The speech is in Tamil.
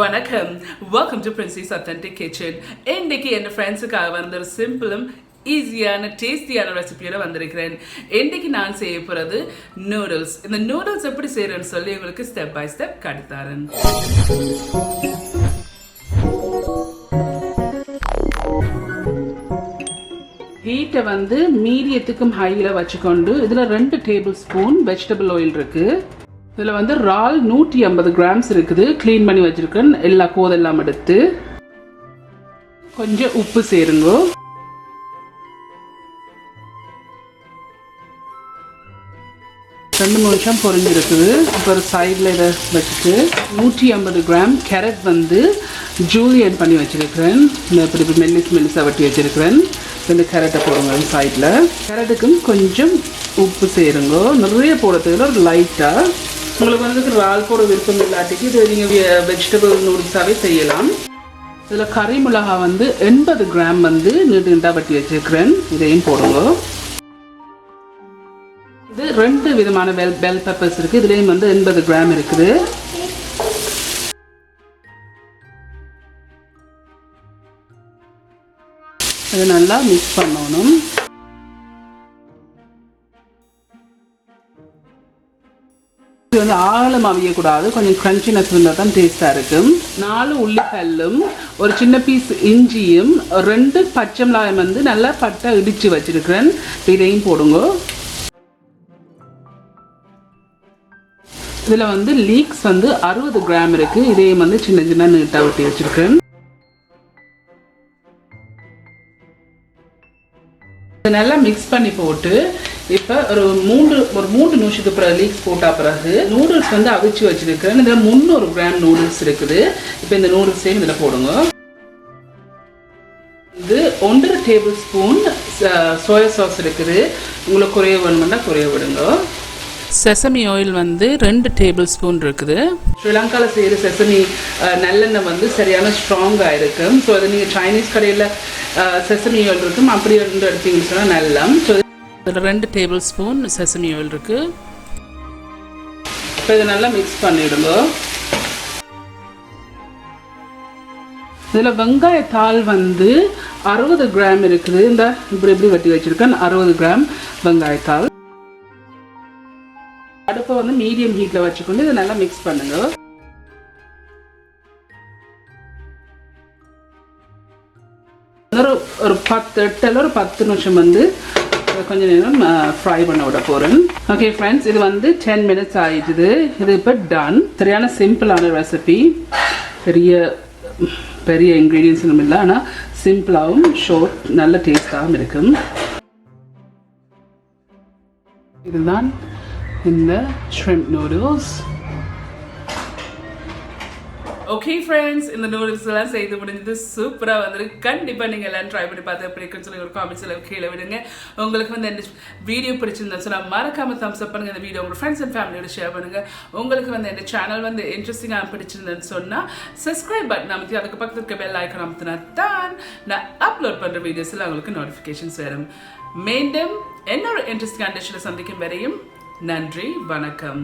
வணக்கம், welcome to princess authentic kitchen. இன்னைக்கு என் ஃப்ரெண்ட்ஸுக்காக வந்து ஒரு சிம்பிளும் ஈஸியான டேஸ்டியான ரெசிபியோட வந்திருக்கிறேன். இன்னைக்கு நான் செய்ய போகிறது நூடுல்ஸ். இந்த நூடுல்ஸ் எப்படி செய்யறேன்னு சொல்லி உங்களுக்கு ஸ்டெப் பை ஸ்டெப் காட்டித்தரேன். ஹீட்டை வந்து மீடியத்துக்கும் ஹையில் வச்சுக்கொண்டு இதில் 2 டேபிள் ஸ்பூன் வெஜிடபிள் ஆயில் இருக்குது. இதில் வந்து ரால் 150 கிராம்ஸ் இருக்குது. க்ளீன் பண்ணி வச்சுருக்கேன். எல்லா கோதெல்லாம் எடுத்து கொஞ்சம் உப்பு சேருங்க. ரெண்டு நிமிஷம் பொரிஞ்சிருக்குது. இப்போ ஒரு சைடில் இதை வச்சுட்டு 150 கிராம் கேரட் வந்து ஜூலியன் பண்ணி வச்சுருக்கிறேன். இப்படி மெல்லிஸாக வட்டி வச்சுருக்கிறேன். இந்த கேரட்டை போடுங்க சைடில். கேரட்டுக்கும் கொஞ்சம் உப்பு சேருங்க. நிறைய போடுறதுக்கு ஒரு லைட்டாக. உங்களுக்கு வந்து இறால் போட விருப்பம் இல்லாட்டிக்கு இது நீங்கள் வெஜிடபிள் நூடுல்ஸாகவே செய்யலாம். இதில் கறி மிளகாய் வந்து 80 கிராம் வந்து நீட்டாக வட்டி வச்சுருக்கிறேன். இதையும் போடுங்க. இது 2 விதமான பெல் பெப்பர்ஸ் இருக்குது. இதுலேயும் வந்து 80 கிராம் இருக்குது. இதை நல்லா மிக்ஸ் பண்ணணும். இது வந்து ஆழம் அவியக்கூடாது. கொஞ்சம் கிரன்ச்சினஸ் இருந்தால் தான் டேஸ்ட்டாக இருக்கும். 4 உள்ளிக்கல்லும் ஒரு சின்ன பீஸ் இஞ்சியும் 2 பச்சை மிளகாயும் வந்து நல்லா பட்டை இடித்து வச்சுருக்கிறேன். இதையும் போடுங்க. இதில் வந்து லீக்ஸ் வந்து 60 கிராம் இருக்குது. இதையும் வந்து சின்ன சின்ன நீட்டாக வெட்டி வச்சுருக்கேன். நல்லா மிக்ஸ் பண்ணி போட்டு இப்போ ஒரு மூன்று நிமிஷத்துக்கு பிறகு லீக்ஸ் போட்ட பிறகு நூடுல்ஸ் வந்து அவிச்சு வச்சிருக்கிறேன். இதில் 300 கிராம் நூடுல்ஸ் இருக்குது. இப்போ இந்த நூடுல்ஸையும் இதில் போடுங்க. இது 1 டேபிள் ஸ்பூன் சோயா சாஸ் இருக்குது. உங்களுக்கு குறைய வேணுமெண்டா குறைய விடுங்க. செசமி ஆயில் வந்து 2 டேபிள் ஸ்பூன் இருக்குது. ஸ்ரீலங்காவில் செய்கிற செசமி நல்லெண்ணெய் வந்து சரியான ஸ்ட்ராங்காக இருக்கும். ஸோ அது நீங்கள் சைனீஸ் கடையில் செசமி ஆயில் இருக்கும். அப்படி 2 எடுத்தீங்கன்னு சொன்னால் நல்லம். ஸோ இதில் 2 டேபிள் ஸ்பூன் செசமி ஆயில் இருக்குது. இப்போ இதை நல்லா மிக்ஸ் பண்ணிவிடுங்க. இதில் வெங்காயத்தாள் வந்து 60 கிராம் இருக்குது. இந்த இப்படி வெட்டி வச்சுருக்கேன். 60 கிராம் வெங்காயத்தாள். அடுப்பை வந்து மீடியம் ஹீட்டில் வச்சுக்கொண்டு இதை நல்லா மிக்ஸ் பண்ணுங்க. ஒரு 10 நிமிஷம் வந்து கொஞ்சம் நேரம் ஃப்ரை பண்ண விட போகிறேன். ஓகே ஃப்ரெண்ட்ஸ், இது வந்து 10 மினிட்ஸ் ஆகிடுது. இது இப்போ டன். சரியான சிம்பிளான ரெசிபி. பெரிய இன்க்ரீடியன்ஸ் ஒன்றும் இல்லை. ஆனால் சிம்பிளாகவும் ஷார்ட் நல்ல டேஸ்டாகவும் இருக்கும். இதுதான் இந்த ஷ்ரிம்ப் நூடுல்ஸ். ஓகே ஃப்ரெண்ட்ஸ், இந்த நூடுல்ஸ் எல்லாம் செய்து முடிஞ்சது. சூப்பராக வந்துருக்கு. கண்டிப்பாக நீங்கள் எல்லாம் ட்ரை பண்ணி பார்த்து எப்படி இருக்குன்னு சொல்லி ஒரு காமெண்ட்ஸில் கீழே விடுங்க. உங்களுக்கு வந்து இந்த வீடியோ பிடிச்சிருந்தா சொன்னால் மறக்காமல் தம்ஸ் அப் பண்ணுங்கள். இந்த வீடியோ உங்கள் ஃப்ரெண்ட்ஸ் அண்ட் ஃபேமிலியோட ஷேர் பண்ணுங்கள். உங்களுக்கு வந்து இந்த சேனல் வந்து இன்ட்ரெஸ்டிங்காக பிடிச்சிருந்தேன்னு சொன்னால் சப்ஸ்கிரைப் பட்டன் அமைத்தி அதுக்கு பக்கத்தில் இருக்க பெல் ஐக்கான் அமைத்தினா தான் நான் அப்லோட் பண்ணுற வீடியோஸில் உங்களுக்கு நோட்டிஃபிகேஷன்ஸ் வரும். மீண்டும் இன்னொரு இன்ட்ரெஸ்டிங் கண்டிஷனில் சந்திக்கும் வரையும் நன்றி, வணக்கம்.